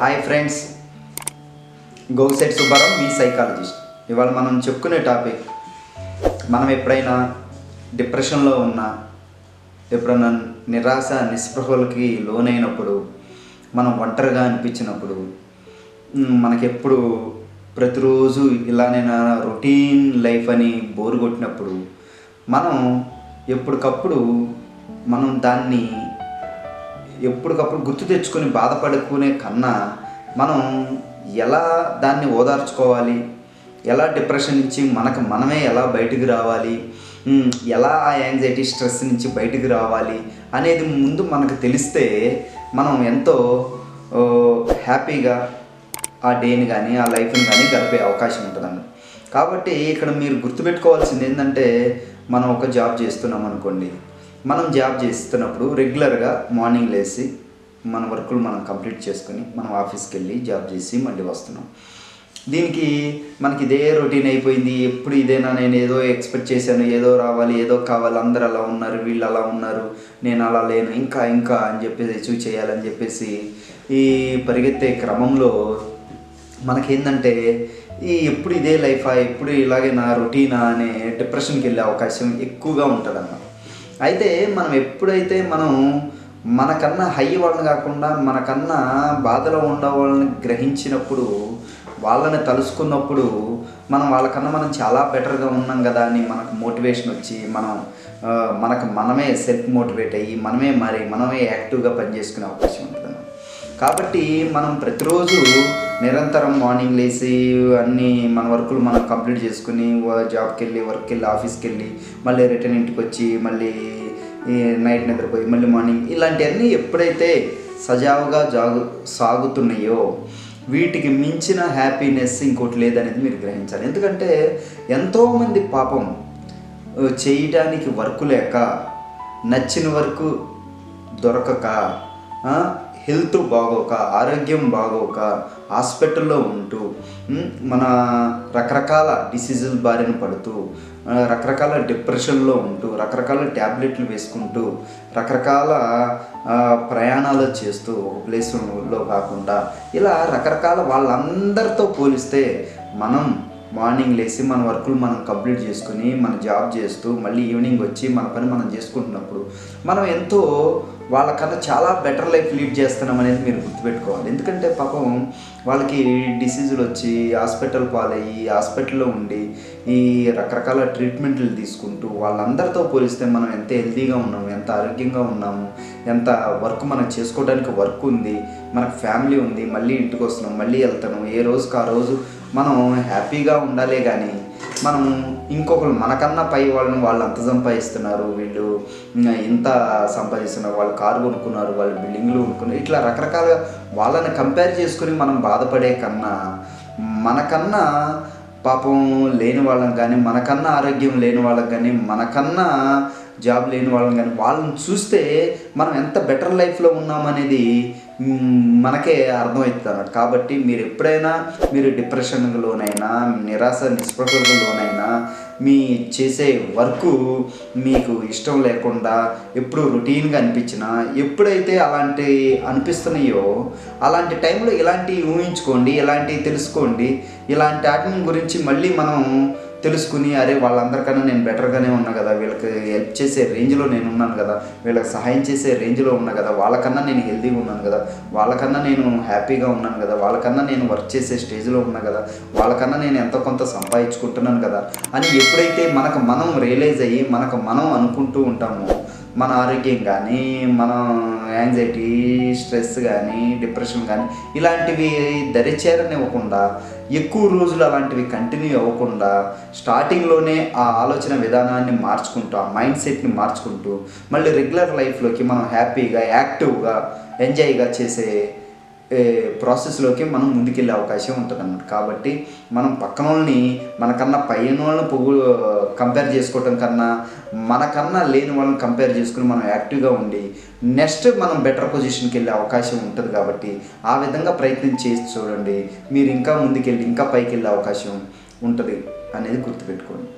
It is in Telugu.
హాయ్ ఫ్రెండ్స్, గోగిశెట్టి సుబ్బారావు మీ సైకాలజిస్ట్. ఇవాళ మనం చెప్పుకునే టాపిక్, మనం ఎప్పుడైనా డిప్రెషన్లో ఉన్నా, ఎప్పుడైనా నిరాశ నిస్పృహలకి లోనైనప్పుడు, మనం ఒంటరిగా అనిపించినప్పుడు, మనకెప్పుడు ప్రతిరోజు ఇలానైనా రొటీన్ లైఫ్ అని బోరు కొట్టినప్పుడు, మనం ఎప్పటికప్పుడు దాన్ని ఎప్పటికప్పుడు గుర్తు తెచ్చుకొని బాధపడుకునే కన్నా మనం ఎలా దాన్ని ఓదార్చుకోవాలి, ఎలా డిప్రెషన్ నుంచి మనమే ఎలా బయటికి రావాలి, ఎలా ఆ యాంగ్జైటీ స్ట్రెస్ నుంచి బయటికి రావాలి అనేది ముందు మనకు తెలిస్తే మనం ఎంతో హ్యాపీగా ఆ డేని కానీ ఆ లైఫ్ని కానీ గడిపే అవకాశం ఉంటుందండి. కాబట్టి ఇక్కడ మీరు గుర్తుపెట్టుకోవాల్సింది ఏంటంటే, మనం ఒక జాబ్ చేస్తున్నాం అనుకోండి. మనం జాబ్ చేస్తున్నప్పుడు రెగ్యులర్గా మార్నింగ్ లేచి మన వర్కులు మనం కంప్లీట్ చేసుకొని మనం ఆఫీస్కి వెళ్ళి జాబ్ చేసి మళ్ళీ వస్తున్నాం. దీనికి మనకి ఇదే రొటీన్ అయిపోయింది. ఎప్పుడు ఇదేనా, నేను ఏదో ఎక్స్పెక్ట్ చేశాను, ఏదో రావాలి, ఏదో కావాలి, అందరు అలా ఉన్నారు, వీళ్ళు అలా ఉన్నారు, నేను అలా లేను, ఇంకా అని చెప్పేసి అచీవ్ చేయాలని చెప్పేసి ఈ పరిగెత్తే క్రమంలో మనకేంటంటే ఎప్పుడు ఇదే లైఫా, ఎప్పుడు ఇలాగే నా రొటీనా అనే డిప్రెషన్కి వెళ్ళే అవకాశం ఎక్కువగా ఉంటుందన్నమాట. అయితే మనం ఎప్పుడైతే మనకన్నా హై వాళ్ళని కాకుండా మనకన్నా బాధలో ఉన్న వాళ్ళని గ్రహించినప్పుడు, వాళ్ళని తలుసుకున్నప్పుడు వాళ్ళకన్నా చాలా బెటర్గా ఉన్నాం కదా అని మనకు మోటివేషన్ వచ్చి మనమే సెల్ఫ్ మోటివేట్ అయ్యి మనమే యాక్టివ్గా పనిచేసుకునే అవకాశం ఉంటుంది. కాబట్టి మనం ప్రతిరోజు నిరంతరం మార్నింగ్ లేచి అన్నీ మన వర్కులు మనం కంప్లీట్ చేసుకుని జాబ్కి వెళ్ళి, వర్క్కి వెళ్ళి, ఆఫీస్కి వెళ్ళి, మళ్ళీ రిటర్న్ ఇంటికి వచ్చి, మళ్ళీ నైట్ నిద్రపోయి, మళ్ళీ మార్నింగ్, ఇలాంటివన్నీ ఎప్పుడైతే సజావుగా సాగుతున్నాయో వీటికి మించిన హ్యాపీనెస్ ఇంకోటి లేదనేది మీరు గ్రహించాలి. ఎందుకంటే ఎంతోమంది పాపం చేయడానికి వర్క్ లేక, నచ్చిన వర్క్ దొరకక, హెల్త్ బాగోక, ఆరోగ్యం బాగోక హాస్పిటల్లో ఉంటూ, మన రకరకాల డిసీజుల బారిన పడుతూ, రకరకాల డిప్రెషన్లో ఉంటూ, రకరకాల ట్యాబ్లెట్లు వేసుకుంటూ, రకరకాల ప్రయాణాలు చేస్తూ, ఒక ప్లేస్లో కాకుండా ఇలా రకరకాల వాళ్ళందరితో పోలిస్తే మనం మార్నింగ్ లేచి మన వర్కులు మనం కంప్లీట్ చేసుకుని మన జాబ్ చేస్తూ మళ్ళీ ఈవినింగ్ వచ్చి మన పని మనం చేసుకుంటున్నప్పుడు మనం ఎంతో వాళ్ళకన్నా చాలా బెటర్ లైఫ్ లీడ్ చేస్తున్నాం అనేది మీరు గుర్తుపెట్టుకోవాలి. ఎందుకంటే పాపం వాళ్ళకి డిసీజులు వచ్చి హాస్పిటల్ పాలయ్యి, హాస్పిటల్లో ఉండి ఈ రకరకాల ట్రీట్మెంట్లు తీసుకుంటూ వాళ్ళందరితో పోలిస్తే మనం ఎంత హెల్తీగా ఉన్నాము, ఎంత ఆరోగ్యంగా ఉన్నాము, ఎంత వర్క్ మనం చేసుకోవడానికి వర్క్ ఉంది, మనకు ఫ్యామిలీ ఉంది, మళ్ళీ ఇంటికి వస్తున్నాం, మళ్ళీ వెళ్తాను, ఏ రోజుకి ఆ రోజు మనం హ్యాపీగా ఉండాలే. కానీ మనం ఇంకొకరు మనకన్నా పై వాళ్ళు అంత సంపాదిస్తున్నారు, వీళ్ళు ఇంత సంపాదిస్తున్నారు, వాళ్ళు కారు కొనుక్కున్నారు, వాళ్ళు బిల్డింగ్లు కొనుక్కున్నారు, ఇట్లా రకరకాలుగా వాళ్ళని కంపేర్ చేసుకుని మనం బాధపడే కన్నా, మనకన్నా పాపం లేని వాళ్ళని కానీ, మనకన్నా ఆరోగ్యం లేని వాళ్ళకి కానీ, మనకన్నా జాబ్ లేని వాళ్ళని కానీ వాళ్ళని చూస్తే మనం ఎంత బెటర్ లైఫ్లో ఉన్నామనేది మనకే అర్థమవుతుంది అన్నమాట. కాబట్టి మీరు ఎప్పుడైనా డిప్రెషన్లోనైనా, నిరాశ నిస్పృహలోనైనా, మీ చేసే వర్క్ మీకు ఇష్టం లేకుండా ఎప్పుడు రొటీన్గా అనిపించినా, ఎప్పుడైతే అలాంటి అనిపిస్తున్నాయో అలాంటి టైంలో ఇలాంటివి ఊహించుకోండి, ఇలాంటివి తెలుసుకోండి. ఇలాంటి వాటి గురించి మళ్ళీ మనం తెలుసుకుని, అరే వాళ్ళందరికన్నా నేను బెటర్గానే ఉన్నా కదా, వీళ్ళకి హెల్ప్ చేసే రేంజ్లో నేను ఉన్నాను కదా, వీళ్ళకి సహాయం చేసే రేంజ్లో ఉన్నా కదా, వాళ్ళకన్నా నేను హెల్తీగా ఉన్నాను కదా, వాళ్ళకన్నా నేను హ్యాపీగా ఉన్నాను కదా, వాళ్ళకన్నా నేను వర్క్ చేసే స్టేజ్లో ఉన్నా కదా, వాళ్ళకన్నా నేను ఎంతో కొంత సంపాదించుకుంటున్నాను కదా అని ఎప్పుడైతే మనం రియలైజ్ అయ్యి మనం అనుకుంటూ ఉంటామో, మన ఆరోగ్యం కానీ, మన యాంగ్జైటీ, స్ట్రెస్ కానీ, డిప్రెషన్ కానీ ఇలాంటివి దరిచేరనివ్వకుండా, ఎక్కువ రోజులు అలాంటివి కంటిన్యూ అవ్వకుండా, స్టార్టింగ్లోనే ఆ ఆలోచన విధానాన్ని మార్చుకుంటూ, ఆ మైండ్ సెట్ని మార్చుకుంటూ మళ్ళీ రెగ్యులర్ లైఫ్లోకి మనం హ్యాపీగా, యాక్టివ్గా, ఎంజాయ్గా చేసే ప్రాసెస్లోకి మనం ముందుకెళ్ళే అవకాశం ఉంటుంది అన్నమాట. కాబట్టి మనం పక్కన వాళ్ళని, మనకన్నా పైన వాళ్ళని కంపేర్ చేసుకోవటం కన్నా, మనకన్నా లేని వాళ్ళని కంపేర్ చేసుకుని మనం యాక్టివ్గా ఉండి నెక్స్ట్ మనం బెటర్ పొజిషన్కి వెళ్ళే అవకాశం ఉంటుంది. కాబట్టి ఆ విధంగా ప్రయత్నం చేసి చూడండి, మీరు ఇంకా ముందుకెళ్ళి ఇంకా పైకి వెళ్ళే అవకాశం ఉంటుంది అనేది గుర్తుపెట్టుకోండి.